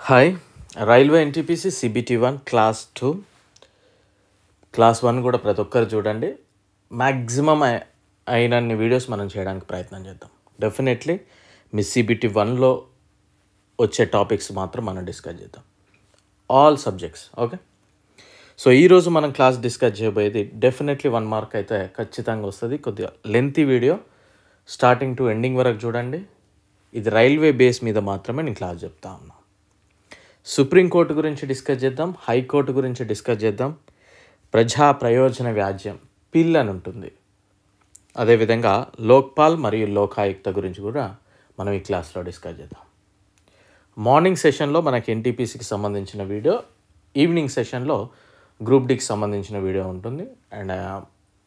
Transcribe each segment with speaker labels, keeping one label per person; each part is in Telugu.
Speaker 1: Hi railway NTPC CBT1 class 2 class 1 కూడా ప్రతి ఒక్కరు చూడండి. మ్యాక్సిమం అయినన్ని వీడియోస్ మనం చేయడానికి ప్రయత్నం చేద్దాం. డెఫినెట్లీ మీ CBT1లో వచ్చే టాపిక్స్ మాత్రం మనం డిస్కస్ చేద్దాం, ఆల్ సబ్జెక్ట్స్. ఓకే, సో ఈరోజు మనం క్లాస్ డిస్కస్ చేయబోయేది డెఫినెట్లీ 1 మార్క్ అయితే ఖచ్చితంగా వస్తుంది. కొద్దిగా lengthy video, starting to ending వరకు చూడండి. ఇది రైల్వే బేస్ మీద మాత్రమే నేను క్లాస్ చెప్తా ఉన్నా. సుప్రీంకోర్టు గురించి డిస్కస్ చేద్దాం, హైకోర్టు గురించి డిస్కస్ చేద్దాం, ప్రజా ప్రయోజన వ్యాజ్యం పిల్ అని ఉంటుంది. అదేవిధంగా లోక్పాల్ మరియు లోకాయుక్త గురించి కూడా మనం ఈ క్లాస్లో డిస్కస్ చేద్దాం. మార్నింగ్ సెషన్లో మనకి ఎన్టీపీసీకి సంబంధించిన వీడియో, ఈవినింగ్ సెషన్లో గ్రూప్ డికి సంబంధించిన వీడియో ఉంటుంది. అండ్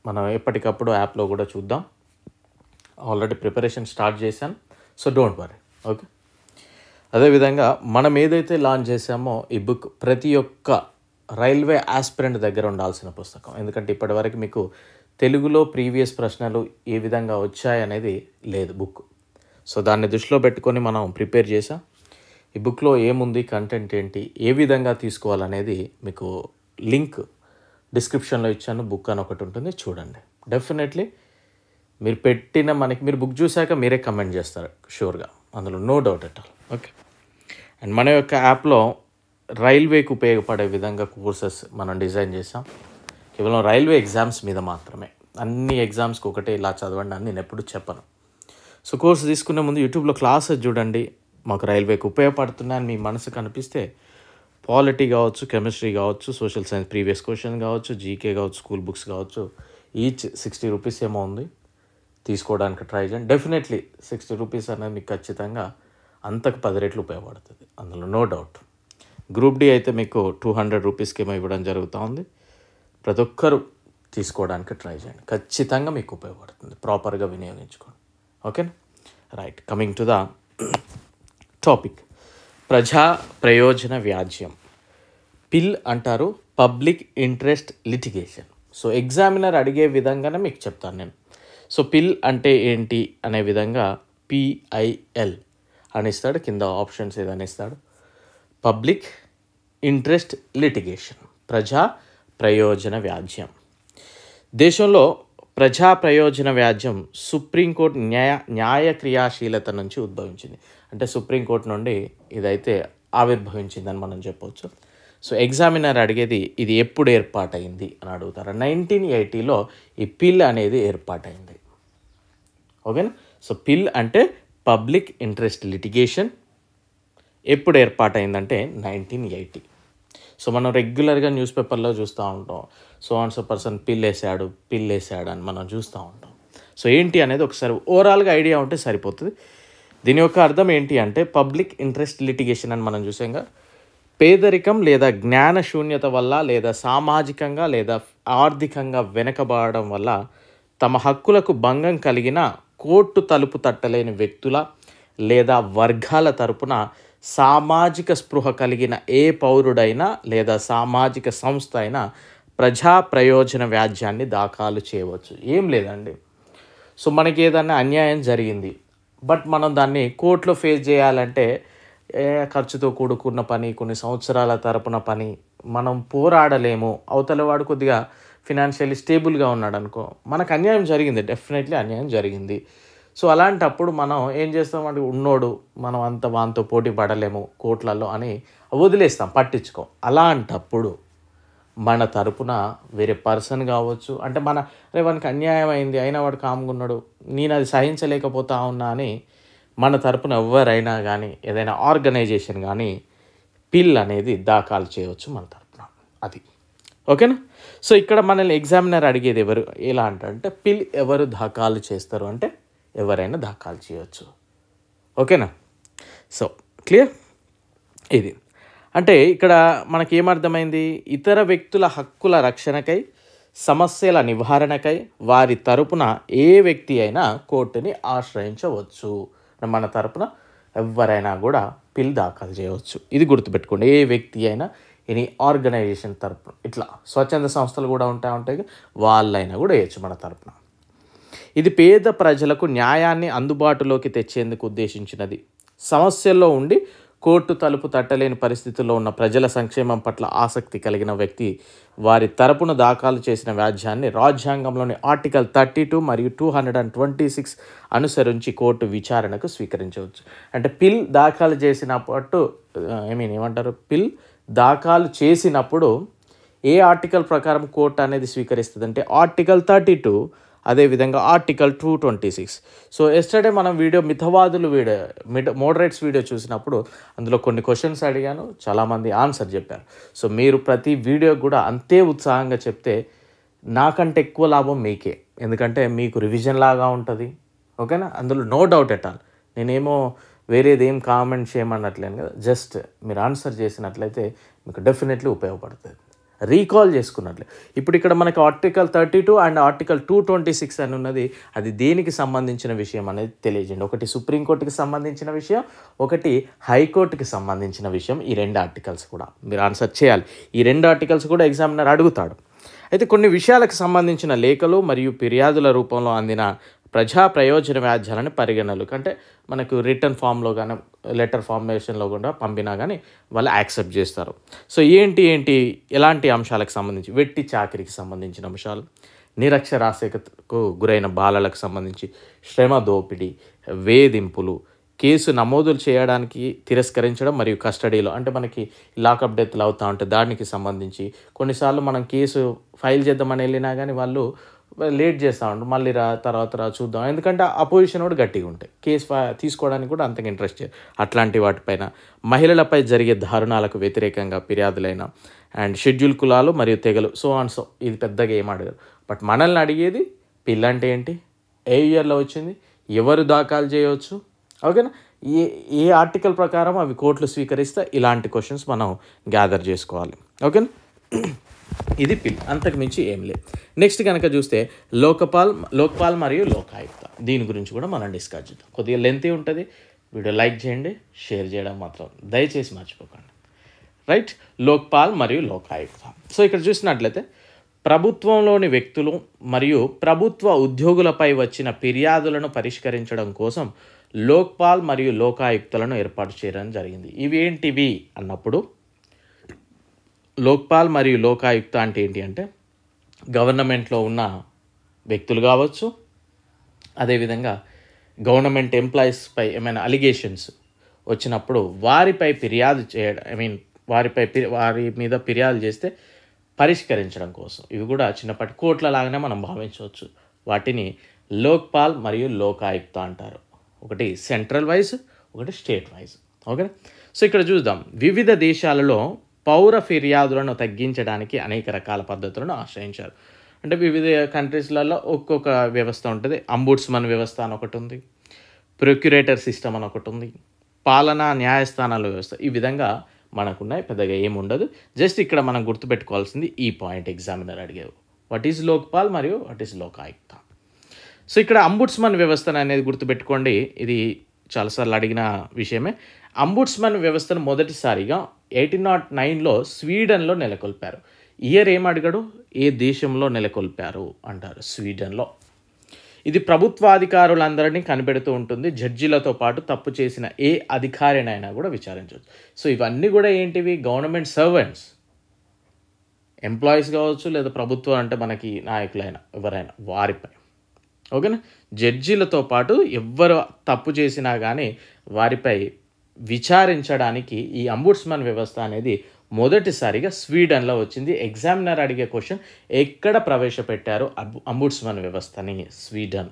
Speaker 1: మనం ఎప్పటికప్పుడు యాప్లో కూడా చూద్దాం. ఆల్రెడీ ప్రిపరేషన్ స్టార్ట్ చేశాను, సో డోంట్ వరీ. ఓకే, అదేవిధంగా మనం ఏదైతే లాంచ్ చేసామో ఈ బుక్ ప్రతి ఒక్క రైల్వే ఆస్పిరెంట్ దగ్గర ఉండాల్సిన పుస్తకం. ఎందుకంటే ఇప్పటివరకు మీకు తెలుగులో ప్రీవియస్ ప్రశ్నలు ఏ విధంగా వచ్చాయనేది లేదు బుక్. సో దాన్ని దృష్టిలో పెట్టుకొని మనం ప్రిపేర్ చేసాం. ఈ బుక్లో ఏముంది, కంటెంట్ ఏంటి, ఏ విధంగా తీసుకోవాలనేది మీకు లింక్ డిస్క్రిప్షన్లో ఇచ్చాను. బుక్ అని ఒకటి ఉంటుంది, చూడండి. డెఫినెట్లీ మీరు బుక్ చూశాక మీరే కమెంట్ చేస్తారు షూర్గా, అందులో no doubt at all. Okay, and మన యొక్క యాప్లో రైల్వేకి ఉపయోగపడే విధంగా కోర్సెస్ మనం డిజైన్ చేసాం. కేవలం రైల్వే ఎగ్జామ్స్ మీద మాత్రమే. అన్ని ఎగ్జామ్స్కి ఒకటే ఇలా చదవండి అని నేను ఎప్పుడు చెప్పను. సో కోర్సు తీసుకునే ముందు యూట్యూబ్లో క్లాసెస్ చూడండి. మాకు రైల్వేకి ఉపయోగపడుతున్నాయని మీ మనసుకు అనిపిస్తే పాలిటీ కావచ్చు, కెమిస్ట్రీ కావచ్చు, సోషల్ సైన్స్ ప్రీవియస్ క్వశ్చన్ కావచ్చు, జీకే కావచ్చు, స్కూల్ బుక్స్ కావచ్చు, ఈచ్ 60 రూపీస్ ఏమో ఉంది, తీసుకోవడానికి ట్రై చేయండి. డెఫినెట్లీ 60 రూపీస్ అనేది మీకు ఖచ్చితంగా అంతకు 10 రెట్లు ఉపయోగపడుతుంది, అందులో నో డౌట్. గ్రూప్ డి అయితే మీకు 200 రూపీస్కి ఏమో ఇవ్వడం జరుగుతూ ఉంది. ప్రతి ఒక్కరు తీసుకోవడానికి ట్రై చేయండి, ఖచ్చితంగా మీకు ఉపయోగపడుతుంది. ప్రాపర్గా వినియోగించుకోండి. ఓకేనా, right. Coming to the topic, ప్రజా ప్రయోజన వ్యాజ్యం. పిల్ అంటారు, public interest litigation. So examiner అడిగే విధంగానే మీకు చెప్తాను నేను. సో పిల్ అంటే ఏంటి అనే విధంగా PIL అని ఇస్తాడు, కింద ఆప్షన్స్ ఏదని ఇస్తాడు. పబ్లిక్ ఇంట్రెస్ట్ లిటిగేషన్, ప్రజా ప్రయోజన వ్యాజ్యం. దేశంలో ప్రజా ప్రయోజన వ్యాజ్యం సుప్రీంకోర్టు న్యాయ క్రియాశీలత నుంచి ఉద్భవించింది. అంటే సుప్రీంకోర్టు నుండి ఇదైతే ఆవిర్భవించిందని మనం చెప్పవచ్చు. సో ఎగ్జామినర్ అడిగేది ఇది ఎప్పుడు ఏర్పాటైంది అని అడుగుతారు. 1980లో ఈ పిల్ అనేది ఏర్పాటైంది. ఓకేనా, సో పిల్ అంటే పబ్లిక్ ఇంట్రెస్ట్ లిటిగేషన్. ఎప్పుడు ఏర్పాటైందంటే 1980. సో మనం రెగ్యులర్గా న్యూస్ పేపర్లో చూస్తూ ఉంటాం, సో అండ్ సో పర్సన్ పిల్ వేసాడు అని మనం చూస్తూ ఉంటాం. సో ఏంటి అనేది ఒకసారి ఓవరాల్గా ఐడియా ఉంటే సరిపోతుంది. దీని యొక్క అర్థం ఏంటి అంటే పబ్లిక్ ఇంట్రెస్ట్ లిటిగేషన్ అని మనం చూసాంగా, పేదరికం లేదా జ్ఞాన శూన్యత వల్ల లేదా సామాజికంగా లేదా ఆర్థికంగా వెనకబడడం వల్ల తమ హక్కులకు భంగం కలిగిన కోర్టు తలుపు తట్టలేని వ్యక్తుల లేదా వర్గాల తరపున సామాజిక స్పృహ కలిగిన ఏ పౌరుడైనా లేదా సామాజిక సంస్థ అయినా ప్రజా ప్రయోజన వ్యాజ్యాన్ని దాఖలు చేయవచ్చు. ఏం లేదండి, సో మనకి ఏదైనా అన్యాయం జరిగింది, బట్ మనం దాన్ని కోర్టులో ఫేస్ చేయాలంటే ఖర్చుతో కూడుకున్న పని, కొన్ని సంవత్సరాల తరపున పని, మనం పోరాడలేము. అవతల వాడు కొద్దిగా ఫినాన్షియల్లీ స్టేబుల్గా ఉన్నాడు అనుకో, మనకు అన్యాయం జరిగింది, డెఫినెట్లీ అన్యాయం జరిగింది. సో అలాంటప్పుడు మనం ఏం చేస్తామంటే ఉన్నోడు మనం వాంతో పోటీ పడలేము కోర్టులలో అని వదిలేస్తాం, పట్టించుకో. అలాంటప్పుడు మన తరపున వేరే పర్సన్ కావచ్చు, అంటే వానికి అన్యాయం అయింది అయినా వాడు కామ్గా ఉన్నాడు, నేను అది సహించలేకపోతా ఉన్నా అని మన తరపున ఎవరైనా కానీ ఏదైనా ఆర్గనైజేషన్ కానీ పిల్ అనేది దాఖలు చేయవచ్చు మన తరపున. అది ఓకేనా. సో ఇక్కడ మనల్ని ఎగ్జామినర్ అడిగేది ఎవరు, ఎలా అంటే పిల్ ఎవరు దాఖలు చేస్తారు అంటే ఎవరైనా దాఖలు చేయవచ్చు. ఓకేనా, సో క్లియర్. ఇది అంటే ఇక్కడ మనకి ఏమర్థమైంది, ఇతర వ్యక్తుల హక్కుల రక్షణకై, సమస్యల నివారణకై వారి తరపున ఏ వ్యక్తి అయినా కోర్టుని ఆశ్రయించవచ్చు. మన తరపున ఎవరైనా కూడా పిల్ దాఖలు చేయవచ్చు. ఇది గుర్తుపెట్టుకోండి, ఏ వ్యక్తి అయినా, ఎనీ ఆర్గనైజేషన్ తరపున, ఇట్లా స్వచ్ఛంద సంస్థలు కూడా ఉంటాయి, వాళ్ళైనా కూడా వేయచ్చు మన తరపున. ఇది పేద ప్రజలకు న్యాయాన్ని అందుబాటులోకి తెచ్చేందుకు ఉద్దేశించినది. సమస్యల్లో ఉండి కోర్టు తలుపు తట్టలేని పరిస్థితుల్లో ఉన్న ప్రజల సంక్షేమం పట్ల ఆసక్తి కలిగిన వ్యక్తి వారి తరపున దాఖలు చేసిన వ్యాజ్యాన్ని రాజ్యాంగంలోని ఆర్టికల్ 32 మరియు 226 అనుసరించి కోర్టు విచారణకు స్వీకరించవచ్చు. అంటే పిల్ దాఖలు చేసినప్పుడు పిల్ దాఖలు చేసినప్పుడు ఏ ఆర్టికల్ ప్రకారం కోర్టు అనేది స్వీకరిస్తుంది అంటే ఆర్టికల్ 32, అదేవిధంగా ఆర్టికల్ 226. సో ఎస్టర్డే మనం మితవాదులు మోడరేట్స్ వీడియో చూసినప్పుడు అందులో కొన్ని క్వశ్చన్స్ అడిగాను, చాలామంది ఆన్సర్ చెప్పారు. సో మీరు ప్రతి వీడియో కూడా అంతే ఉత్సాహంగా చెప్తే నాకంటే ఎక్కువ లాభం మీకే, ఎందుకంటే మీకు రివిజన్ లాగా ఉంటుంది. ఓకేనా, అందులో నో డౌట్ ఎట్ ఆల్. నేనేమో వేరేది ఏం కామెంట్ చేయమన్నట్లేను కదా, జస్ట్ మీరు ఆన్సర్ చేసినట్లయితే మీకు డెఫినెట్లీ ఉపయోగపడుతుంది, రీకాల్ చేసుకున్నట్లే. ఇప్పుడు ఇక్కడ మనకి ఆర్టికల్ 32 అండ్ ఆర్టికల్ 226 అని ఉన్నది. అది దేనికి సంబంధించిన విషయం అనేది తెలియజేయండి. ఒకటి సుప్రీంకోర్టుకి సంబంధించిన విషయం, ఒకటి హైకోర్టుకి సంబంధించిన విషయం. ఈ 2 ఆర్టికల్స్ కూడా మీరు ఆన్సర్ చేయాలి. ఈ 2 ఆర్టికల్స్ కూడా ఎగ్జామినర్ అడుగుతాడు. అయితే కొన్ని విషయాలకు సంబంధించిన లేఖలు మరియు ఫిర్యాదుల రూపంలో అందిన ప్రజా ప్రయోజన వ్యాజ్యాలను పరిగణలోకి, అంటే మనకు రిటర్న్ ఫామ్లో కానీ లెటర్ ఫార్మేషన్లో కూడా పంపినా కానీ వాళ్ళు యాక్సెప్ట్ చేస్తారు. సో ఎలాంటి అంశాలకు సంబంధించి వెట్టి చాకిరికి సంబంధించిన అంశాలు, నిరక్షరాస్యతకు గురైన బాలలకు సంబంధించి, శ్రమ దోపిడీ, వేధింపులు, కేసు నమోదులు చేయడానికి తిరస్కరించడం మరియు కస్టడీలో, అంటే మనకి లాకప్ డెత్లు అవుతూ ఉంటే దానికి సంబంధించి కొన్నిసార్లు మనం కేసు ఫైల్ చేద్దామని వెళ్ళినా కానీ వాళ్ళు లేట్ చేస్తూ ఉంటారు, మళ్ళీ తర్వాత చూద్దాం, ఎందుకంటే అపోజిషన్ కూడా గట్టిగా ఉంటాయి, కేసు తీసుకోవడానికి కూడా అంతగా ఇంట్రెస్ట్ చేయరు. అట్లాంటి వాటిపైన, మహిళలపై జరిగే దారుణాలకు వ్యతిరేకంగా ఫిర్యాదులైన, అండ్ షెడ్యూల్ కులాలు మరియు తెగలు, సో ఇది పెద్దగా ఏం అడగరు. బట్ మనల్ని అడిగేది పిల్ అంటే ఏంటి, ఏ ఇయర్లో వచ్చింది, ఎవరు దాఖలు చేయవచ్చు, ఓకేనా, ఏ ఆర్టికల్ ప్రకారం అవి కోర్టులు స్వీకరిస్తే ఇలాంటి క్వశ్చన్స్ మనం గ్యాదర్ చేసుకోవాలి. ఓకేనా, ఇది పిల్, అంతకు మించి ఏం లేదు. నెక్స్ట్ కనుక చూస్తే లోక్పాల్ మరియు లోకాయుక్త, దీని గురించి కూడా మనం డిస్కస్ చేద్దాం. కొద్దిగా లెంతీ ఉంటుంది, వీడియో లైక్ చేయండి, షేర్ చేయడం మాత్రం దయచేసి మర్చిపోకండి. రైట్, లోక్పాల్ మరియు లోకాయుక్త. సో ఇక్కడ చూసినట్లయితే ప్రభుత్వంలోని వ్యక్తులు మరియు ప్రభుత్వ ఉద్యోగులపై వచ్చిన ఫిర్యాదులను పరిష్కరించడం కోసం లోక్పాల్ మరియు లోకాయుక్తలను ఏర్పాటు చేయడం జరిగింది. ఇవి ఏంటివి అన్నప్పుడు, లోక్పాల్ మరియు లోకాయుక్త అంటే ఏంటి అంటే గవర్నమెంట్లో ఉన్న వ్యక్తులు కావచ్చు, అదేవిధంగా గవర్నమెంట్ ఎంప్లాయీస్పై ఏమైనా అలిగేషన్స్ వచ్చినప్పుడు వారిపై ఫిర్యాదు చేయడం, వారి మీద ఫిర్యాదు చేస్తే పరిష్కరించడం కోసం. ఇవి కూడా చిన్నప్పటి కోర్టుల లాగానే మనం భావించవచ్చు. వాటిని లోక్పాల్ మరియు లోకాయుక్త అంటారు. ఒకటి సెంట్రల్ వైజ్, ఒకటి స్టేట్ వైజ్. ఓకే, సో ఇక్కడ చూద్దాం. వివిధ దేశాలలో పౌర ఫిర్యాదులను తగ్గించడానికి అనేక రకాల పద్ధతులను ఆశ్రయించారు. అంటే వివిధ కంట్రీస్లలో ఒక్కొక్క వ్యవస్థ ఉంటుంది. అంబుడ్స్మన్ వ్యవస్థ అని ఒకటి ఉంది, ప్రొక్యురేటర్ సిస్టమ్ అని ఒకటి ఉంది, పాలనా న్యాయస్థానాల వ్యవస్థ. ఈ విధంగా మనకున్నాయి, పెద్దగా ఏముండదు. జస్ట్ ఇక్కడ మనం గుర్తుపెట్టుకోవాల్సింది ఈ పాయింట్ ఎగ్జామినర్ అడిగేవు, వాట్ ఈజ్ లోక్పాల్ మరియు వాట్ ఈజ్ లోకాయుక్త. సో ఇక్కడ అంబుడ్స్మన్ వ్యవస్థను అనేది గుర్తుపెట్టుకోండి, ఇది చాలాసార్లు అడిగిన విషయమే. అంబుడ్స్మన్ వ్యవస్థను మొదటిసారిగా 1809లో స్వీడన్లో నెలకొల్పారు. ఇయర్ ఏం అడిగాడు, ఏ దేశంలో నెలకొల్పారు అంటారు, స్వీడన్లో. ఇది ప్రభుత్వాధికారులందరినీ కనిపెడుతూ ఉంటుంది. జడ్జిలతో పాటు తప్పు చేసిన ఏ అధికారినైనా కూడా విచారించవచ్చు. సో ఇవన్నీ కూడా ఏంటివి, గవర్నమెంట్ సర్వెంట్స్, ఎంప్లాయీస్ కావచ్చు, లేదా ప్రభుత్వం అంటే మనకి నాయకులైనా ఎవరైనా వారిపై. ఓకేనా, జడ్జీలతో పాటు ఎవ్వరు తప్పు చేసినా కానీ వారిపై విచారించడానికి ఈ అంబుడ్స్మన్ వ్యవస్థ అనేది మొదటిసారిగా స్వీడన్లో వచ్చింది. ఎగ్జామినర్ అడిగే క్వశ్చన్, ఎక్కడ ప్రవేశపెట్టారు అంబుడ్స్మన్ వ్యవస్థని? స్వీడన్.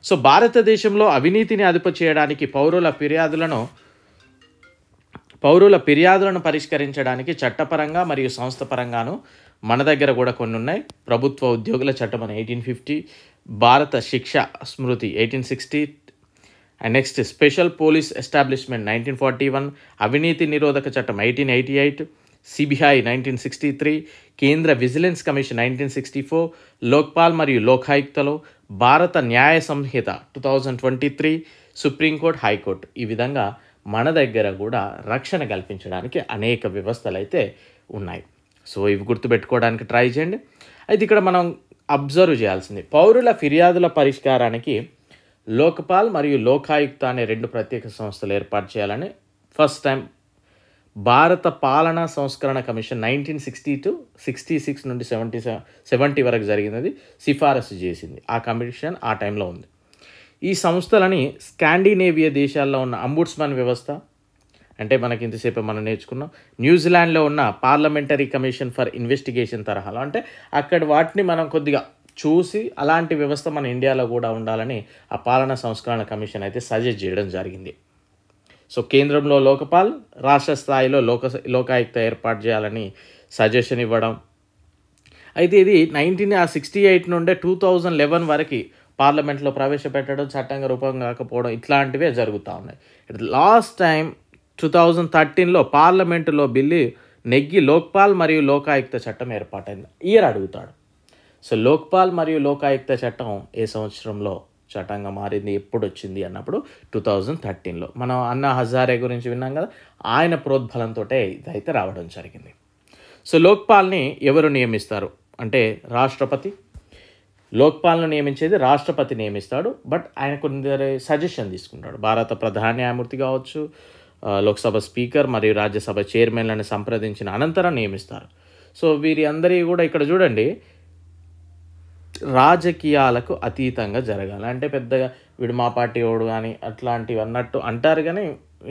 Speaker 1: సో భారతదేశంలో అవినీతిని అదుపు చేయడానికి పౌరుల ఫిర్యాదులను పరిష్కరించడానికి చట్టపరంగా మరియు సంస్థపరంగాను మన దగ్గర కూడా కొన్ని ఉన్నాయి. ప్రభుత్వ ఉద్యోగుల చట్టం అని 1850, భారత శిక్ష స్మృతి 1860, and next special police establishment 1941, అవినీతి నిరోధక చట్టం 1888, సిబిఐ 1963, కేంద్ర విజిలెన్స్ కమిషన్ 1964, లోక్పాల్ మరియు లోకాయుక్తలో భారత న్యాయ సంహిత 2023, సుప్రీంకోర్టు, హైకోర్టు. ఈ విధంగా మన దగ్గర కూడా రక్షణ కల్పించడానికి అనేక వ్యవస్థలు అయితే ఉన్నాయి. సో ఇవి గుర్తుపెట్టుకోవడానికి ట్రై చేయండి. అయితే ఇక్కడ మనం అబ్జర్వ్ చేయాల్సింది, పౌరుల ఫిర్యాదుల పరిష్కారానికి లోక్పాల్ మరియు లోకాయుక్త అనే 2 ప్రత్యేక సంస్థలు ఏర్పాటు చేయాలని ఫస్ట్ టైం భారత పాలనా సంస్కరణ కమిషన్ 1966 నుండి 70 వరకు జరిగినది సిఫారసు చేసింది. ఆ కమిషన్ ఆ టైంలో ఉంది. ఈ సంస్థలని స్కాండినేవియా దేశాల్లో ఉన్న అంబుడ్స్మన్ వ్యవస్థ, అంటే మనకి ఇంతసేపు మనం నేర్చుకున్నాం, న్యూజిలాండ్లో ఉన్న పార్లమెంటరీ కమిషన్ ఫర్ ఇన్వెస్టిగేషన్ తరహాలో, అంటే అక్కడ వాటిని మనం కొద్దిగా చూసి అలాంటి వ్యవస్థ మన ఇండియాలో కూడా ఉండాలని ఆ పాలనా సంస్కరణ కమిషన్ అయితే సజెస్ట్ చేయడం జరిగింది. సో కేంద్రంలో లోకపాల్, రాష్ట్ర స్థాయిలో లోకాయుక్త ఏర్పాటు చేయాలని సజెషన్ ఇవ్వడం. అయితే ఇది 1968 నుండే 2011 వరకు పార్లమెంట్లో ప్రవేశపెట్టడం, చట్టంగా రూపం కాకపోవడం ఇట్లాంటివే జరుగుతూ ఉన్నాయి. లాస్ట్ టైం 2013లో పార్లమెంటులో బిల్లు నెగ్గి లోక్పాల్ మరియు లోకాయుక్త చట్టం ఏర్పాటైంది. ఇయర్ అడుగుతాడు. సో లోక్పాల్ మరియు లోకాయుక్త చట్టం ఏ సంవత్సరంలో చట్టంగా మారింది, ఎప్పుడు వచ్చింది అన్నప్పుడు 2013లో. మనం అన్నా హజారే గురించి విన్నాం కదా, ఆయన ప్రోద్బలంతో ఇదైతే రావడం జరిగింది. సో లోక్పాల్ని ఎవరు నియమిస్తారు అంటే రాష్ట్రపతి. లోక్పాల్ను నియమించేది రాష్ట్రపతి నియమిస్తాడు. బట్ ఆయన కొందరు సజెషన్ తీసుకుంటాడు. భారత ప్రధాన న్యాయమూర్తి కావచ్చు, లోక్సభ స్పీకర్ మరియు రాజ్యసభ చైర్మన్లను సంప్రదించిన అనంతరం నియమిస్తారు. సో వీరి అందరి కూడా ఇక్కడ చూడండి, రాజకీయాలకు అతీతంగా జరగాలి. అంటే పెద్దగా వీడు మా పార్టీ వాడు కానీ అట్లాంటివి అన్నట్టు అంటారు, కానీ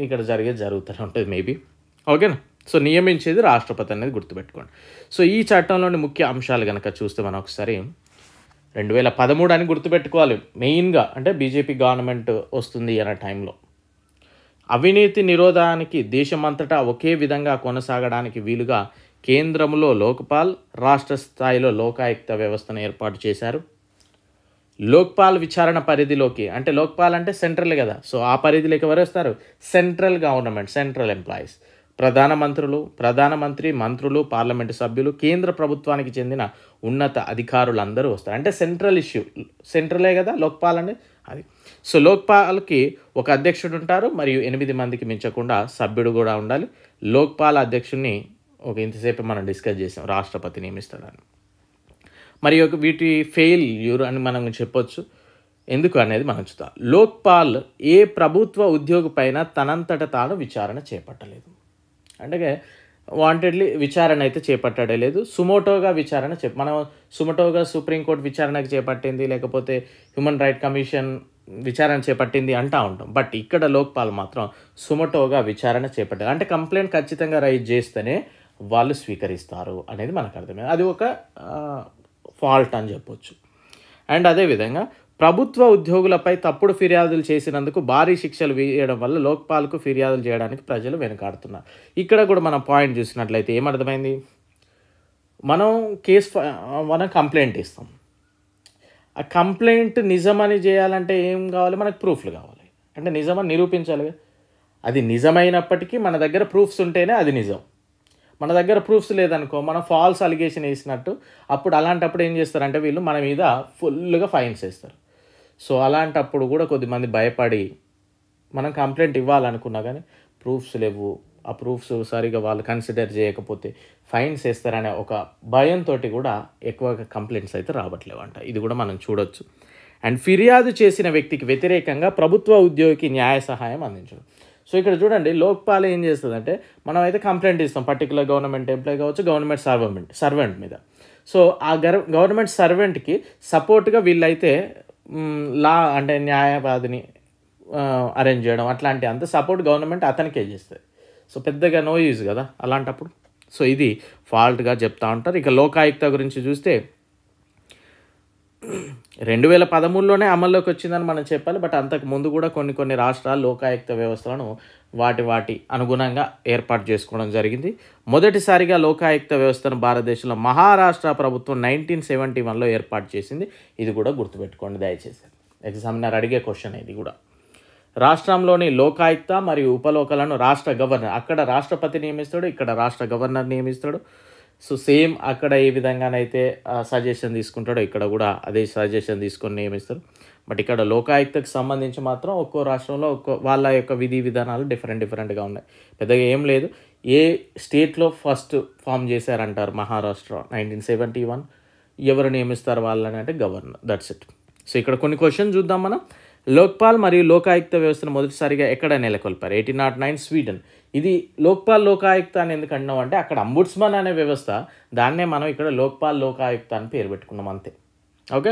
Speaker 1: ఇక్కడ జరుగుతూనే ఉంటుంది మేబీ. ఓకేనా. సో నియమించేది రాష్ట్రపతి అనేది గుర్తుపెట్టుకోండి. సో ఈ చట్టంలోని ముఖ్య అంశాలు కనుక చూస్తే మనం ఒకసారి 2013 అని గుర్తుపెట్టుకోవాలి మెయిన్గా. అంటే బీజేపీ గవర్నమెంట్ వస్తుంది అనే టైంలో అవినీతి నిరోధానికి దేశమంతటా ఒకే విధంగా కొనసాగడానికి వీలుగా కేంద్రంలో లోక్పాల్, రాష్ట్ర స్థాయిలో లోకాయుక్త వ్యవస్థను ఏర్పాటు చేశారు. లోక్పాల్ విచారణ పరిధిలోకి, అంటే లోక్పాల్ అంటే సెంట్రల్ కదా, సో ఆ పరిధిలోకి ఎవరు వస్తారు, సెంట్రల్ గవర్నమెంట్, సెంట్రల్ ఎంప్లాయీస్, ప్రధానమంత్రి, మంత్రులు, పార్లమెంటు సభ్యులు, కేంద్ర ప్రభుత్వానికి చెందిన ఉన్నత అధికారులు అందరూ వస్తారు. అంటే సెంట్రల్ ఇష్యూ, సెంట్రలే కదా లోక్పాల్ అనేది అది. సో లోక్పాల్కి ఒక అధ్యక్షుడు ఉంటారు మరియు 8 మందికి మించకుండా సభ్యుడు కూడా ఉండాలి. లోక్పాల్ అధ్యక్షుడిని ఇంతసేపు మనం డిస్కస్ చేసాం, రాష్ట్రపతి నియమిస్తాడని. మరి వీటి ఫెయిల్యూర్ అని మనం చెప్పొచ్చు. ఎందుకు అనేది మనం చూద్దాం. లోక్పాల్ ఏ ప్రభుత్వ ఉద్యోగి పైన తనంతట తాను విచారణ చేపట్టలేదు. అంటే వాంటెడ్లీ విచారణ అయితే చేపట్టడే లేదు. సుమోటోగా విచారణ మనం సుమోటోగా సుప్రీంకోర్టు విచారణకు చేపట్టింది, లేకపోతే హ్యూమన్ రైట్ కమిషన్ విచారణ చేపట్టింది అంటూ ఉంటాం. బట్ ఇక్కడ లోక్పాల్ మాత్రం సుమోటోగా విచారణ చేపట్టారు. అంటే కంప్లైంట్ ఖచ్చితంగా రైజ్ చేస్తేనే వాళ్ళు స్వీకరిస్తారు అనేది మనకు అర్థమైంది. అది ఒక ఫాల్ట్ అని చెప్పొచ్చు. అండ్ అదేవిధంగా ప్రభుత్వ ఉద్యోగులపై తప్పుడు ఫిర్యాదులు చేసినందుకు భారీ శిక్షలు వేయడం వల్ల లోక్పాల్కు ఫిర్యాదులు చేయడానికి ప్రజలు వెనుకాడుతున్నారు. ఇక్కడ కూడా మనం పాయింట్ చూసినట్లయితే ఏమర్థమైంది, మనం కంప్లైంట్ ఇస్తాం. ఆ కంప్లైంట్ నిజమని చేయాలంటే ఏం కావాలి, మనకు ప్రూఫ్లు కావాలి. అంటే నిజమని నిరూపించాలి. అది నిజమైనప్పటికీ మన దగ్గర ప్రూఫ్స్ ఉంటేనే అది నిజం. మన దగ్గర ప్రూఫ్స్ లేదనుకో, మనం ఫాల్స్ అలిగేషన్ వేసినట్టు. అప్పుడు అలాంటప్పుడు ఏం చేస్తారంటే వీళ్ళు మన మీద ఫుల్గా ఫైన్స్ వేస్తారు. సో అలాంటప్పుడు కూడా కొద్దిమంది భయపడి మనం కంప్లైంట్ ఇవ్వాలనుకున్నా కానీ ప్రూఫ్స్ లేవు, ఆ ప్రూఫ్స్ సరిగా వాళ్ళు కన్సిడర్ చేయకపోతే ఫైన్స్ వేస్తారనే ఒక భయంతో కూడా ఎక్కువగా కంప్లైంట్స్ అయితే రావట్లేవు అంట. ఇది కూడా మనం చూడొచ్చు. అండ్ ఫిర్యాదు చేసిన వ్యక్తికి వ్యతిరేకంగా ప్రభుత్వ ఉద్యోగికి న్యాయ సహాయం అందించడం. సో ఇక్కడ చూడండి, లోక్పాల్ ఏం చేస్తుందంటే మనం అయితే కంప్లైంట్ ఇస్తాం పర్టికులర్ గవర్నమెంట్ ఎంప్లాయీ కావచ్చు, గవర్నమెంట్ సర్వెంట్ మీద. సో ఆ గవర్నమెంట్ సర్వెంట్కి సపోర్ట్గా వీళ్ళైతే అంటే న్యాయవాదిని అరేంజ్ చేయడం అట్లాంటి అంత సపోర్ట్ గవర్నమెంట్ అతనికే చేస్తుంది. సో పెద్దగా నో యూజ్ కదా అలాంటప్పుడు. సో ఇది ఫాల్ట్గా చెప్తా ఉంటారు. ఇక లోకాయుక్త గురించి చూస్తే 2013లోనే అమల్లోకి వచ్చిందని మనం చెప్పాలి. బట్ అంతకు ముందు కూడా కొన్ని రాష్ట్రాలు లోకాయుక్త వ్యవస్థలను వాటి అనుగుణంగా ఏర్పాటు చేసుకోవడం జరిగింది. మొదటిసారిగా లోకాయుక్త వ్యవస్థను భారతదేశంలో మహారాష్ట్ర ప్రభుత్వం 1971లో ఏర్పాటు చేసింది. ఇది కూడా గుర్తుపెట్టుకోండి దయచేసి, ఎగ్జామినర్ అడిగే క్వశ్చన్ ఇది కూడా. రాష్ట్రంలోని లోకాయుక్త మరియు ఉపలోకాలను రాష్ట్ర గవర్నర్, అక్కడ రాష్ట్రపతి నియమిస్తాడు, ఇక్కడ రాష్ట్ర గవర్నర్ నియమిస్తాడు. సో సేమ్ అక్కడ ఏ విధంగానైతే సజెషన్ తీసుకుంటాడో ఇక్కడ కూడా అదే సజెషన్ తీసుకొని నియమిస్తారు. బట్ ఇక్కడ లోకాయుక్తకు సంబంధించి మాత్రం ఒక్కో రాష్ట్రంలో వాళ్ళ యొక్క విధి విధానాలు డిఫరెంట్గా ఉన్నాయి. పెద్దగా ఏం లేదు. ఏ స్టేట్లో ఫస్ట్ ఫామ్ చేశారంటారు, మహారాష్ట్ర 1971. ఎవరు నియమిస్తారు వాళ్ళని అంటే గవర్నర్, దట్స్ ఇట్. సో ఇక్కడ కొన్ని క్వశ్చన్ చూద్దాం మనం. లోక్పాల్ మరియు లోకాయుక్త వ్యవస్థను మొదటిసారిగా ఎక్కడ నెలకొల్పారు? 1809 స్వీడన్. ఇది లోక్పాల్ లోకాయుక్త అని ఎందుకు అంటున్నాం అంటే అక్కడ అంబుడ్స్మన్ అనే వ్యవస్థ, దాన్నే మనం ఇక్కడ లోక్పాల్ లోకాయుక్త అని పేరు పెట్టుకున్నాం అంతే. ఓకే,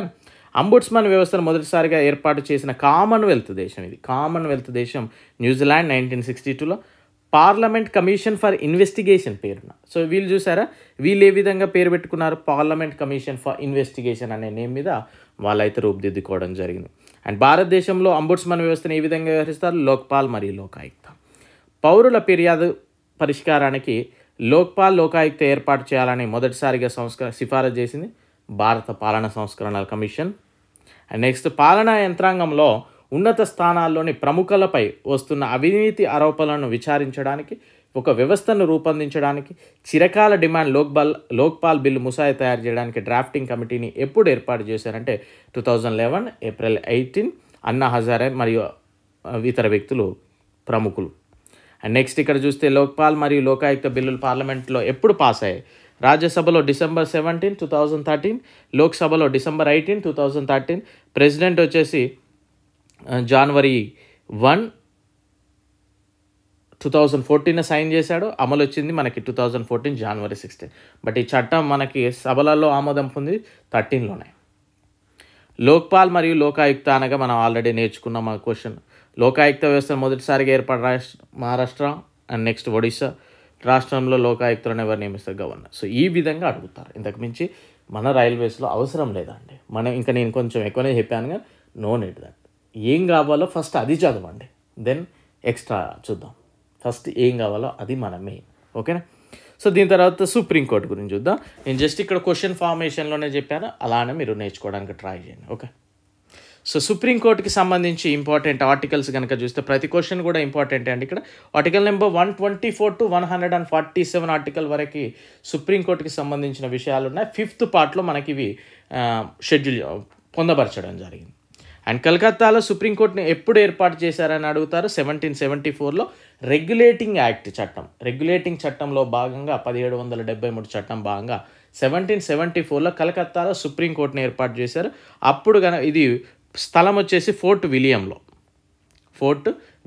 Speaker 1: అంబుడ్స్మన్ వ్యవస్థను మొదటిసారిగా ఏర్పాటు చేసిన కామన్వెల్త్ దేశం ఇది. కామన్వెల్త్ దేశం న్యూజిలాండ్ 1962లో. పార్లమెంట్ కమిషన్ ఫర్ ఇన్వెస్టిగేషన్ పేరున. సో వీళ్ళు చూసారా, వీళ్ళు ఏ విధంగా పేరు పెట్టుకున్నారు, పార్లమెంట్ కమిషన్ ఫర్ ఇన్వెస్టిగేషన్ అనే నేమ్ మీద వాళ్ళైతే రూపుదిద్దుకోవడం జరిగింది. అండ్ భారతదేశంలో అంబుడ్స్మన్ వ్యవస్థను ఏ విధంగా వ్యవహరిస్తారు, లోక్పాల్ మరియు లోకాయుక్త. పౌరుల ఫిర్యాదు పరిష్కారానికి లోక్పాల్ లోకాయుక్త ఏర్పాటు చేయాలని మొదటిసారిగా సిఫారసు చేసింది భారత పాలనా సంస్కరణల కమిషన్. అండ్ నెక్స్ట్, పాలనా యంత్రాంగంలో ఉన్నత స్థానాల్లోని ప్రముఖులపై వస్తున్న అవినీతి ఆరోపణలను విచారించడానికి ఒక వ్యవస్థను రూపొందించడానికి చిరకాల డిమాండ్ లోక్పాల్ బిల్లు ముసాయి తయారు చేయడానికి డ్రాఫ్టింగ్ కమిటీని ఎప్పుడు ఏర్పాటు చేశారంటే 2011 ఏప్రిల్ 18 అన్నా హజారే మరియు ఇతర వ్యక్తులు ప్రముఖులు. అండ్ నెక్స్ట్ ఇక్కడ చూస్తే లోక్పాల్ మరియు లోకాయుక్త బిల్లులు పార్లమెంట్లో ఎప్పుడు పాస్ అయ్యాయి, రాజ్యసభలో December 17, 2013, లోక్సభలో December 18, 2013, ప్రెసిడెంట్ వచ్చేసి January 1, 2014 సైన్ చేశాడు, అమలు వచ్చింది మనకి 2014 January 16. బట్ ఈ చట్టం మనకి సభలలో ఆమోదం పొంది 13లోనే. లోక్పాల్ మరియు లోకాయుక్త అనగా మనం ఆల్రెడీ నేర్చుకున్నాం ఆ క్వశ్చన్. లోకాయుక్త వ్యవస్థను మొదటిసారిగా ఏర్పడిన మహారాష్ట్ర అండ్ నెక్స్ట్ ఒడిశా రాష్ట్రంలో లోకాయుక్తలను ఎవరు నియమిస్తారు, గవర్నర్. సో ఈ విధంగా అడుగుతారు. ఇంతకు మించి మన రైల్వేస్లో అవసరం లేదండి. ఇంకా నేను కొంచెం ఎక్కువనే చెప్పాను కానీ నో నీడ్ దట్. ఏం కావాలో ఫస్ట్ అది చదవండి, దెన్ ఎక్స్ట్రా చూద్దాం. ఫస్ట్ ఏం కావాలో అది మన మెయిన్. ఓకేనా. సో దీని తర్వాత సుప్రీంకోర్టు గురించి చూద్దాం. నేను జస్ట్ ఇక్కడ క్వశ్చన్ ఫార్మేషన్లోనే చెప్పాను, అలానే మీరు నేర్చుకోవడానికి ట్రై చేయండి. ఓకే. సో సుప్రీంకోర్టుకి సంబంధించి ఇంపార్టెంట్ ఆర్టికల్స్ కనుక చూస్తే ప్రతి క్వశ్చన్ కూడా ఇంపార్టెంట్ అండి. ఇక్కడ ఆర్టికల్ నెంబర్ 124 to 147 ఆర్టికల్ వరకు సుప్రీంకోర్టుకి సంబంధించిన విషయాలు ఉన్నాయి. 5th పార్ట్లో మనకి ఇవి షెడ్యూల్ పొందపరచడం జరిగింది. అండ్ కలకత్తాలో సుప్రీంకోర్టుని ఎప్పుడు ఏర్పాటు చేశారని అడుగుతారు. 1774లో రెగ్యులేటింగ్ యాక్ట్ చట్టం, రెగ్యులేటింగ్ చట్టంలో భాగంగా 1773 చట్టం భాగంగా 1774లో కలకత్తాలో సుప్రీంకోర్టుని ఏర్పాటు చేశారు. అప్పుడు ఇది స్థలం వచ్చేసి ఫోర్ట్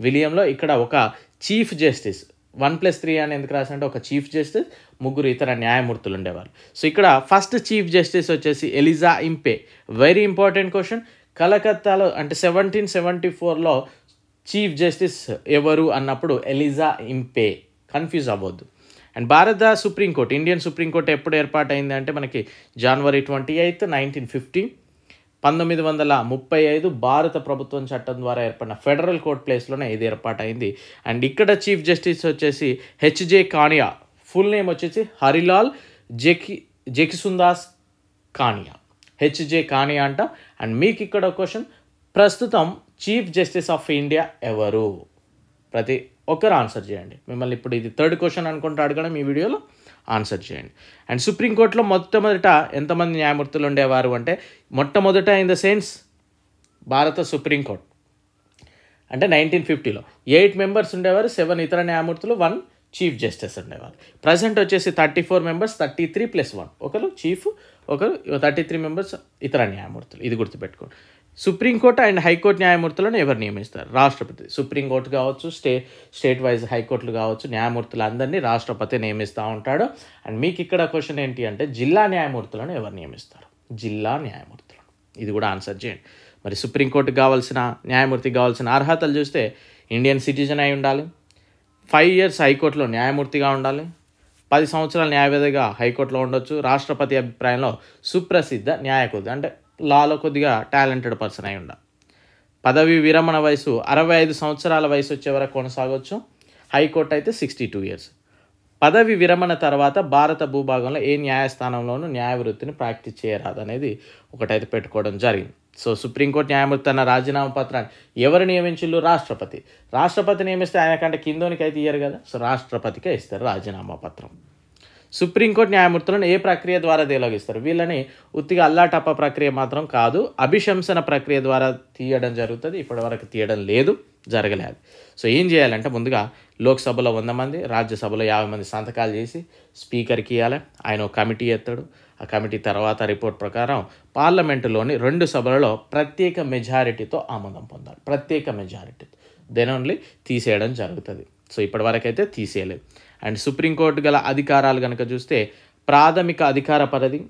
Speaker 1: విలియంలో ఇక్కడ ఒక చీఫ్ జస్టిస్ 1+3 అని ఎందుకు రాసంటే ఒక చీఫ్ జస్టిస్, 3 ఇతర న్యాయమూర్తులు ఉండేవారు. సో ఇక్కడ ఫస్ట్ చీఫ్ జస్టిస్ వచ్చేసి Elijah Impey. Very important question. కలకత్తాలో అంటే 1774లో చీఫ్ జస్టిస్ ఎవరు అన్నప్పుడు ఎలిజా ఇంపే, కన్ఫ్యూజ్ అవ్వద్దు. అండ్ భారత సుప్రీంకోర్టు, ఇండియన్ సుప్రీంకోర్టు ఎప్పుడు ఏర్పాటైంది అంటే మనకి January 28, 1950. 1935 భారత ప్రభుత్వం చట్టం ద్వారా ఏర్పడిన ఫెడరల్ కోర్ట్ ప్లేస్లోనే ఇది ఏర్పాటైంది. అండ్ ఇక్కడ చీఫ్ జస్టిస్ వచ్చేసి హెచ్జే కానియా, ఫుల్ నేమ్ వచ్చేసి హరిలాల్ జెకిసుందాస్ కానియా, హెచ్జే కానియా అంట. అండ్ మీకు ఇక్కడ క్వశ్చన్, ప్రస్తుతం చీఫ్ జస్టిస్ ఆఫ్ ఇండియా ఎవరు? ప్రతి ఒక్కరు ఆన్సర్ చేయండి. మిమ్మల్ని ఇప్పుడు ఇది 3rd క్వశ్చన్ అనుకుంటూ అడగడం ఈ వీడియోలో, ఆన్సర్ చేయండి. అండ్ సుప్రీంకోర్టులో మొట్టమొదట ఎంతమంది న్యాయమూర్తులు ఉండేవారు అంటే మొట్టమొదట ఇన్ ద సెన్స్ భారత సుప్రీంకోర్టు అంటే 1950లో 8 మెంబర్స్ ఉండేవారు, 7 ఇతర న్యాయమూర్తులు, 1 చీఫ్ జస్టిస్ ఉండేవారు. ప్రజెంట్ వచ్చేసి 34 మెంబర్స్, 33+1, ఒకరు చీఫ్, ఒకరు 33 మెంబర్స్ ఇతర న్యాయమూర్తులు. ఇది గుర్తుపెట్టుకోండి. సుప్రీంకోర్టు అండ్ హైకోర్టు న్యాయమూర్తులను ఎవరు నియమిస్తారు? రాష్ట్రపతి. సుప్రీంకోర్టు కావచ్చు, స్టేట్ వైజ్ హైకోర్టులు కావచ్చు, న్యాయమూర్తులు అందరినీ రాష్ట్రపతి నియమిస్తూ ఉంటాడు. అండ్ మీకు ఇక్కడ క్వశ్చన్ ఏంటి అంటే జిల్లా న్యాయమూర్తులను ఎవరు నియమిస్తారు? జిల్లా న్యాయమూర్తులు. ఇది కూడా ఆన్సర్ చేయండి. మరి సుప్రీంకోర్టుకి కావాల్సిన, న్యాయమూర్తికి కావాల్సిన అర్హతలు చూస్తే ఇండియన్ సిటిజన్ అయి ఉండాలి, 5 years హైకోర్టులో న్యాయమూర్తిగా ఉండాలి, 10 సంవత్సరాల న్యాయవాదిగా హైకోర్టులో ఉండొచ్చు, రాష్ట్రపతి అభిప్రాయంలో సుప్రసిద్ధ న్యాయకుడు అంటే లాలో కొద్దిగా టాలెంటెడ్ పర్సన్ అయి ఉండాలి, పదవి విరమణ వయసు 65 సంవత్సరాల వయసు వచ్చే వరకు కొనసాగవచ్చు, హైకోర్టు అయితే 62 years. పదవి విరమణ తర్వాత భారత భూభాగంలో ఏ న్యాయస్థానంలోనూ న్యాయవృత్తిని ప్రాక్టీస్ చేయరాదు అనేది ఒకటైతే పెట్టుకోవడం జరిగింది. సో సుప్రీంకోర్టు న్యాయమూర్తి తన రాజీనామా పత్రాన్ని ఎవరు నియమించిళ్ళు? రాష్ట్రపతి. రాష్ట్రపతి నియమిస్తే ఆయన కంటే కిందోనికి అయితే ఇయ్యరు కదా, సో రాష్ట్రపతికే ఇస్తారు రాజీనామా పత్రం. సుప్రీంకోర్టు న్యాయమూర్తులను ఏ ప్రక్రియ ద్వారా తొలగిస్తారు? వీళ్ళని ఉత్తిగా అల్లాటప్ప ప్రక్రియ మాత్రం కాదు, అభిశంసన ప్రక్రియ ద్వారా తీయడం జరుగుతుంది. ఇప్పటివరకు తీయడం లేదు, జరగలేదు. సో ఏం చేయాలంటే ముందుగా లోక్సభలో 100 మంది, రాజ్యసభలో 50 మంది సంతకాలు చేసి స్పీకర్కి ఇవ్వాలి. ఆయన ఒక కమిటీ ఎత్తాడు. ఆ కమిటీ తర్వాత రిపోర్ట్ ప్రకారం పార్లమెంటులోని 2 సభలలో ప్రత్యేక మెజారిటీతో ఆమోదం పొందాలి. ప్రత్యేక మెజారిటీ దెన్ ఓన్లీ తీసేయడం జరుగుతుంది. సో ఇప్పటివరకు అయితే తీసేయలేదు. అండ్ సుప్రీంకోర్టు గల అధికారాలు కనుక చూస్తే ప్రాథమిక అధికార పరిధి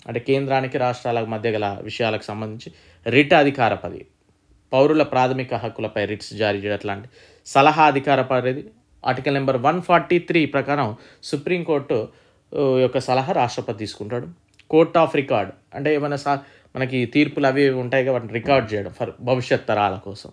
Speaker 1: అంటే కేంద్రానికి రాష్ట్రాల మధ్య గల విషయాలకు సంబంధించి రిట్ అధికార పరిధి, పౌరుల ప్రాథమిక హక్కులపై రిట్స్ జారీ చేయడం అట్లాంటి సలహా అధికార పరిధి. ఆర్టికల్ నెంబర్ 143 ప్రకారం సుప్రీంకోర్టు యొక్క సలహా రాష్ట్రపతి తీసుకుంటాడు. కోర్ట్ ఆఫ్ రికార్డ్ అంటే ఏమైనా మనకి తీర్పులు అవి ఉంటాయి కాబట్టి రికార్డ్ చేయడం ఫర్ భవిష్యత్ తరాల కోసం.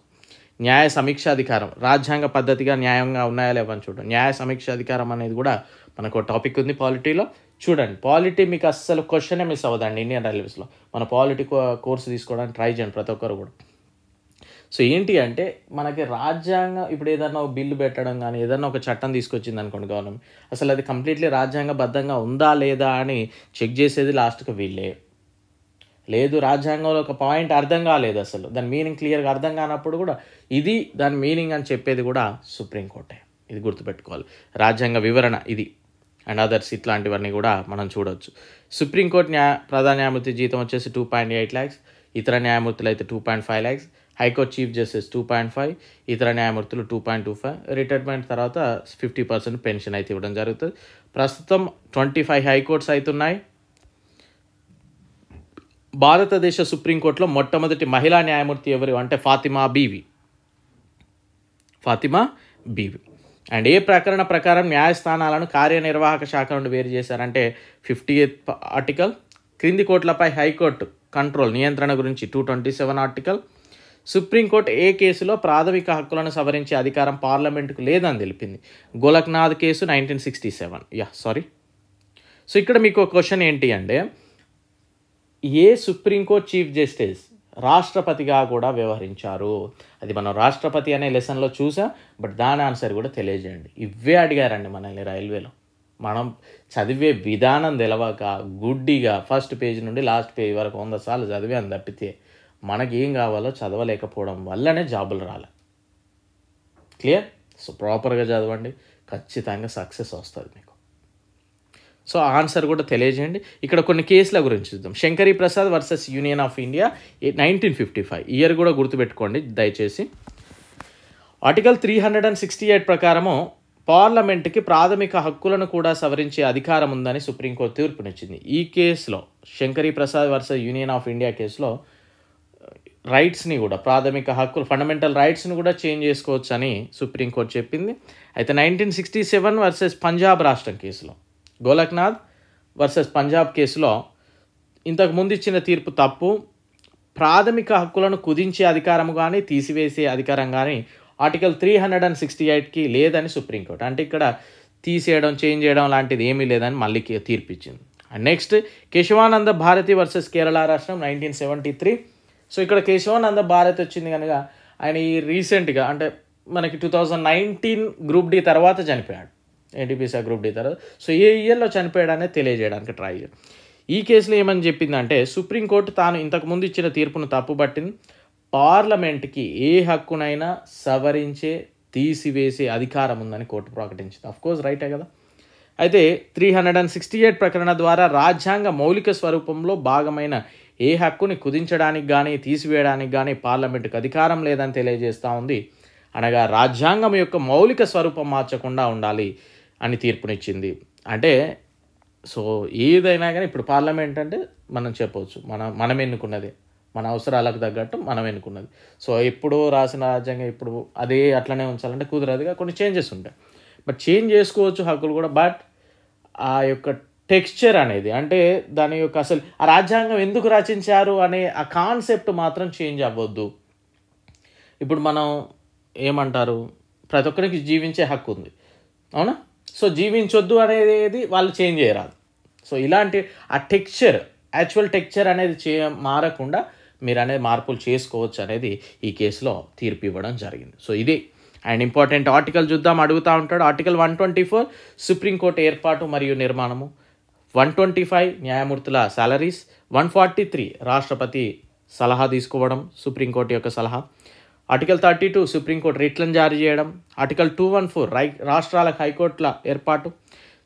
Speaker 1: న్యాయ సమీక్ష అధికారం, రాజ్యాంగ పద్ధతిగా న్యాయంగా ఉన్నాయా లేవని చూడండి. న్యాయ సమీక్ష అధికారం అనేది కూడా మనకు టాపిక్ ఉంది పాలిటీలో. చూడండి, పాలిటీ మీకు అస్సలు క్వశ్చనే మిస్ అవ్వదండి ఇండియన్ రైల్వేస్లో. మన పాలిటీ కోర్సు తీసుకోవడానికి ట్రై చేయండి ప్రతి ఒక్కరు కూడా. సో ఏంటి అంటే మనకి రాజ్యాంగం ఇప్పుడు ఏదైనా ఒక బిల్లు పెట్టడం కానీ ఏదైనా ఒక చట్టం తీసుకొచ్చింది అనుకోండి గవర్నమెంట్, అసలు అది కంప్లీట్లీ రాజ్యాంగబద్ధంగా ఉందా లేదా అని చెక్ చేసేది లాస్ట్కి వీళ్ళే. లేదు రాజ్యాంగంలో ఒక పాయింట్ అర్థం కాలేదు, అసలు దాని మీనింగ్ క్లియర్గా అర్థం కానప్పుడు కూడా ఇది దాని మీనింగ్ అని చెప్పేది కూడా సుప్రీంకోర్టే. ఇది గుర్తుపెట్టుకోవాలి. రాజ్యాంగ వివరణ ఇది అండ్ అదర్స్ ఇట్లాంటివన్నీ కూడా మనం చూడవచ్చు. సుప్రీంకోర్టు ప్రధాన న్యాయమూర్తి జీతం వచ్చేసి 2.8 lakhs, ఇతర న్యాయమూర్తులు అయితే 2.5 lakhs, హైకోర్టు చీఫ్ జస్టిస్ 2.5, ఇతర న్యాయమూర్తులు 2.25. రిటైర్మెంట్ తర్వాత 50% పెన్షన్ అయితే ఇవ్వడం జరుగుతుంది. ప్రస్తుతం 25 హైకోర్ట్స్ అవుతున్నాయి. భారతదేశ సుప్రీంకోర్టులో మొట్టమొదటి మహిళా న్యాయమూర్తి ఎవరు అంటే ఫాతిమా బీవి. అండ్ ఏ ప్రకరణ ప్రకారం న్యాయస్థానాలను కార్యనిర్వాహక శాఖ నుండి వేరు చేశారంటే 58th ఆర్టికల్. క్రింది కోర్టులపై హైకోర్టు కంట్రోల్ నియంత్రణ గురించి 227 ఆర్టికల్. సుప్రీంకోర్టు ఏ కేసులో ప్రాథమిక హక్కులను సవరించే అధికారం పార్లమెంటుకు లేదని తెలిపింది. గోలక్నాథ్ కేసు 1967. సో ఇక్కడ మీకు ఒక క్వశ్చన్ ఏంటి అంటే ఏ సుప్రీంకోర్టు చీఫ్ జస్టిస్ రాష్ట్రపతిగా కూడా వ్యవహరించారు? అది మనం రాష్ట్రపతి అనే లెసన్లో చూసాం, బట్ దాని ఆన్సర్ కూడా తెలియజేయండి. ఇవే అడిగారండి మనల్ని రైల్వేలో. మనం చదివే విధానం తెలవక గుడ్డిగా ఫస్ట్ పేజ్ నుండి లాస్ట్ పేజ్ వరకు 100 సార్లు చదివాను తప్పితే మనకి ఏం కావాలో చదవలేకపోవడం వల్లనే జాబులు రాలే. క్లియర్? సో ప్రాపర్గా చదవండి, ఖచ్చితంగా సక్సెస్ వస్తుంది మీకు. సో ఆన్సర్ కూడా తెలియజేయండి. ఇక్కడ కొన్ని కేసుల గురించి చూద్దాం. Shankari Prasad versus union of India 1955. Year కూడా గుర్తుపెట్టుకోండి దయచేసి. ఆర్టికల్ 368 ప్రకారము పార్లమెంట్కి ప్రాథమిక హక్కులను కూడా సవరించే అధికారం ఉందని సుప్రీంకోర్టు తీర్పునిచ్చింది. ఈ కేసులో Shankari Prasad versus union of India కేసులో రైట్స్ని కూడా ప్రాథమిక హక్కులు ఫండమెంటల్ రైట్స్ని కూడా చేంజ్ చేసుకోవచ్చు అని సుప్రీంకోర్టు చెప్పింది. అయితే 1967 వర్సెస్ పంజాబ్ రాష్ట్రం కేసులో గోలక్నాథ్ వర్సెస్ పంజాబ్ కేసులో ఇంతకుముందు ఇచ్చిన తీర్పు తప్పు. ప్రాథమిక హక్కులను కుదించే అధికారం కానీ తీసివేసే అధికారం కానీ ఆర్టికల్ 368కి లేదని సుప్రీంకోర్టు, అంటే ఇక్కడ తీసేయడం చేంజ్ చేయడం లాంటిది ఏమీ లేదని మళ్ళీ తీర్పు ఇచ్చింది. And next Keshavananda Bharati versus Kerala రాష్ట్రం 1973. సో ఇక్కడ కేశవానంద భారతి వచ్చింది కనుక ఆయన ఈ రీసెంట్గా అంటే మనకి 2019 గ్రూప్ డి తర్వాత చనిపోయాడు, ఎన్టీపీసీ గ్రూప్ డి తర్వాత. సో ఏ ఇయర్లో చనిపోయాడు అనేది తెలియజేయడానికి ట్రై చేయాలి. ఈ కేసులో ఏమని చెప్పిందంటే సుప్రీంకోర్టు తాను ఇంతకుముందు ఇచ్చిన తీర్పును తప్పుపట్టింది. పార్లమెంట్కి ఏ హక్కునైనా సవరించే తీసివేసే అధికారం ఉందని కోర్టు ప్రకటించింది. అఫ్కోర్స్ రైటే కదా. అయితే 368 ప్రకటన ద్వారా రాజ్యాంగ మౌలిక స్వరూపంలో భాగమైన ఏ హక్కుని కుదించడానికి కానీ తీసివేయడానికి కానీ పార్లమెంటుకు అధికారం లేదని తెలియజేస్తూ ఉంది. అనగా రాజ్యాంగం యొక్క మౌలిక స్వరూపం మార్చకుండా ఉండాలి అని తీర్పునిచ్చింది. అంటే సో ఏదైనా కానీ ఇప్పుడు పార్లమెంట్ అంటే మనం చెప్పవచ్చు మనం ఎన్నుకున్నది, మన అవసరాలకు తగ్గట్టు మనం ఎన్నుకున్నది. సో ఎప్పుడో రాసిన రాజ్యాంగం ఇప్పుడు అదే అట్లనే ఉంచాలంటే కుదరదుగా, కొన్ని చేంజెస్ ఉంటాయి. బట్ చేంజ్ చేసుకోవచ్చు హక్కులు కూడా. బట్ ఆ యొక్క టెక్స్చర్ అనేది అంటే దాని యొక్క అసలు ఆ రాజ్యాంగం ఎందుకు రచించారు అనే ఆ కాన్సెప్ట్ మాత్రం చేంజ్ అవ్వద్దు. ఇప్పుడు మనం ఏమంటారు, ప్రతి ఒక్కరికి జీవించే హక్కు ఉంది, అవునా? సో జీవించొద్దు అనేది వాళ్ళు చేంజ్ చేయరాదు. సో ఇలాంటి ఆ టెక్స్చర్ యాక్చువల్ టెక్స్చర్ అనేది మారకుండా మీరు అనేది మార్పులు చేసుకోవచ్చు అనేది ఈ కేసులో తీర్పు ఇవ్వడం జరిగింది. సో ఇది అండ్ ఇంపార్టెంట్ ఆర్టికల్ చూద్దాం, అడుగుతూ ఉంటాడు. ఆర్టికల్ 124 సుప్రీంకోర్టు ఏర్పాటు మరియు నిర్మాణము. 125 న్యాయమూర్తుల సాలరీస్. 143 రాష్ట్రపతి సలహా తీసుకోవడం, సుప్రీంకోర్టు యొక్క సలహా. ఆర్టికల్ 32 సుప్రీంకోర్టు రిట్లను జారీ చేయడం. ఆర్టికల్ 214 రాష్ట్రాలకు హైకోర్టుల ఏర్పాటు.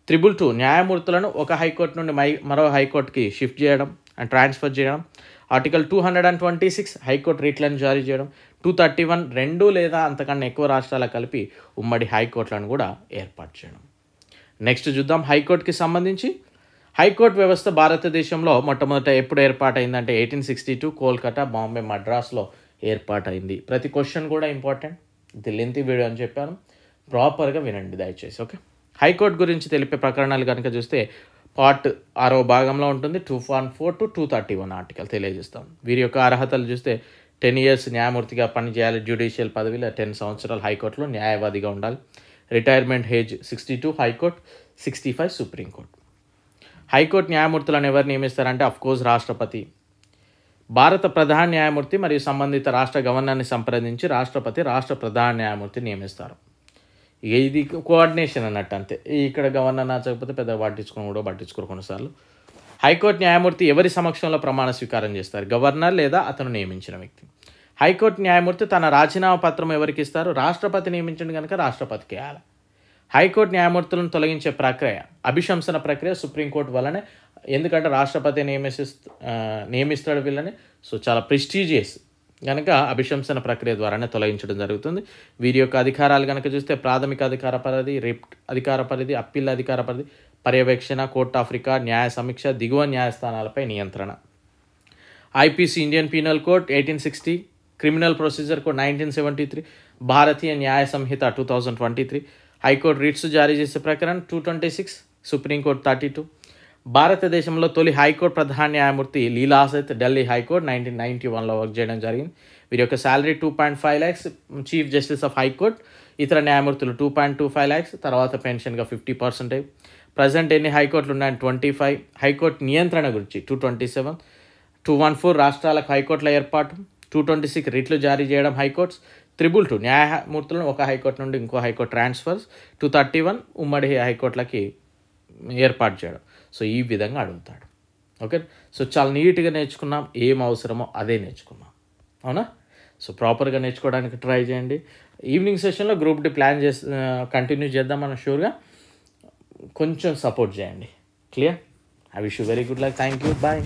Speaker 1: 222 న్యాయమూర్తులను ఒక హైకోర్టు నుండి మరో హైకోర్టుకి షిఫ్ట్ చేయడం అండ్ ట్రాన్స్ఫర్ చేయడం. ఆర్టికల్ 226 హైకోర్టు రిట్లను జారీ చేయడం. 231 2 లేదా అంతకన్నా ఎక్కువ రాష్ట్రాలకు కలిపి ఉమ్మడి హైకోర్టులను కూడా ఏర్పాటు చేయడం. నెక్స్ట్ చూద్దాం హైకోర్టుకి సంబంధించి. హైకోర్టు వ్యవస్థ భారతదేశంలో మొట్టమొదట ఎప్పుడు ఏర్పాటైందంటే 1862 కోల్కతా, బాంబే, మద్రాస్లో ఏర్పాటైంది. ప్రతి క్వశ్చన్ కూడా ఇంపార్టెంట్. ఇది లెంతీ వీడియో అని చెప్పాను, ప్రాపర్గా వినండి దయచేసి. ఓకే, హైకోర్టు గురించి తెలిపే ప్రకరణాలు కనుక చూస్తే పార్ట్ 6వ భాగంలో ఉంటుంది. 214 to 231 ఆర్టికల్ తెలియజేస్తాం. వీరి యొక్క అర్హతలు చూస్తే 10 years న్యాయమూర్తిగా పనిచేయాలి, జ్యుడిషియల్ పదవిలో 10 సంవత్సరాలు హైకోర్టులో న్యాయవాదిగా ఉండాలి. Retirement age 62 High Court, 65 Supreme Court. High Court న్యాయమూర్తులను ఎవరు నియమిస్తారంటే అఫ్కోర్స్ రాష్ట్రపతి. భారత ప్రధాన న్యాయమూర్తి మరియు సంబంధిత రాష్ట్ర గవర్నర్ని సంప్రదించి రాష్ట్రపతి రాష్ట్ర ప్రధాన న్యాయమూర్తి నియమిస్తారు. ఇది కోఆర్డినేషన్ అన్నట్టు అంతే. ఇక్కడ గవర్నర్ నచ్చకపోతే పెద్దగా పట్టించుకోరు కొన్నిసార్లు. హైకోర్టు న్యాయమూర్తి ఎవరి సమక్షంలో ప్రమాణ స్వీకారం చేస్తారు? గవర్నర్ లేదా అతను నియమించిన వ్యక్తి. హైకోర్టు న్యాయమూర్తి తన రాజీనామా పత్రం ఎవరికి ఇస్తారు? రాష్ట్రపతి నియమించండి కనుక రాష్ట్రపతికి వేయాలి. హైకోర్టు న్యాయమూర్తులను తొలగించే ప్రక్రియ అభిశంసన ప్రక్రియ సుప్రీంకోర్టు వల్లనే, ఎందుకంటే రాష్ట్రపతి నియమిస్తాడు వీళ్ళని. సో చాలా ప్రెస్టీజియస్ కనుక అభిశంసన ప్రక్రియ ద్వారానే తొలగించడం జరుగుతుంది. వీరి యొక్క అధికారాలు కనుక చూస్తే ప్రాథమిక అధికార పరిధి, రిప్ట్ అధికార పరిధి, అప్పీల్ అధికార పరిధి, పర్యవేక్షణ, కోర్ట్ ఆఫ్ రికార్డ్, న్యాయ సమీక్ష, దిగువ న్యాయస్థానాలపై నియంత్రణ. IPC Indian penal code 1860, criminal procedure code 1973, భారతీయ న్యాయ సంహిత 2023, హైకోర్టు రిట్స్ జారీ చేసే ప్రకరణ 226, సుప్రీంకోర్టు 32. భారతదేశంలో తొలి హైకోర్టు ప్రధాన న్యాయమూర్తి లీలా సేత్, ఢిల్లీ హైకోర్టు 1991లో వర్క్ చేయడం జరిగింది. వీరి యొక్క salary 2.5 lakhs. Chief justice of high court, ఇతర న్యాయమూర్తులు 2.25 lakhs, తర్వాత పెన్షన్గా 50%. ప్రజెంట్ ఎన్ని హైకోర్టులు ఉన్నాయని 25. హైకోర్టు నియంత్రణ గురించి 227. 214 రాష్ట్రాలకు హైకోర్టుల ఏర్పాటు. 226 రిట్లు జారీ చేయడం హైకోర్ట్స్. 322 న్యాయమూర్తులను ఒక హైకోర్టు నుండి ఇంకో హైకోర్టు ట్రాన్స్ఫర్స్. 231 ఉమ్మడి హైకోర్టులకి ఏర్పాటు చేయడం. సో ఈ విధంగా అడుగుతాడు. ఓకే, సో చాలా నీట్గా నేర్చుకున్నాం, ఏం అవసరమో అదే నేర్చుకున్నాం, అవునా? సో ప్రాపర్గా నేర్చుకోవడానికి ట్రై చేయండి. ఈవినింగ్ సెషన్లో గ్రూప్ డి ప్లాన్ కంటిన్యూ చేద్దాం మనం షూర్గా. కొంచెం సపోర్ట్ చేయండి. Clear? I wish you very good luck. Thank you. Bye.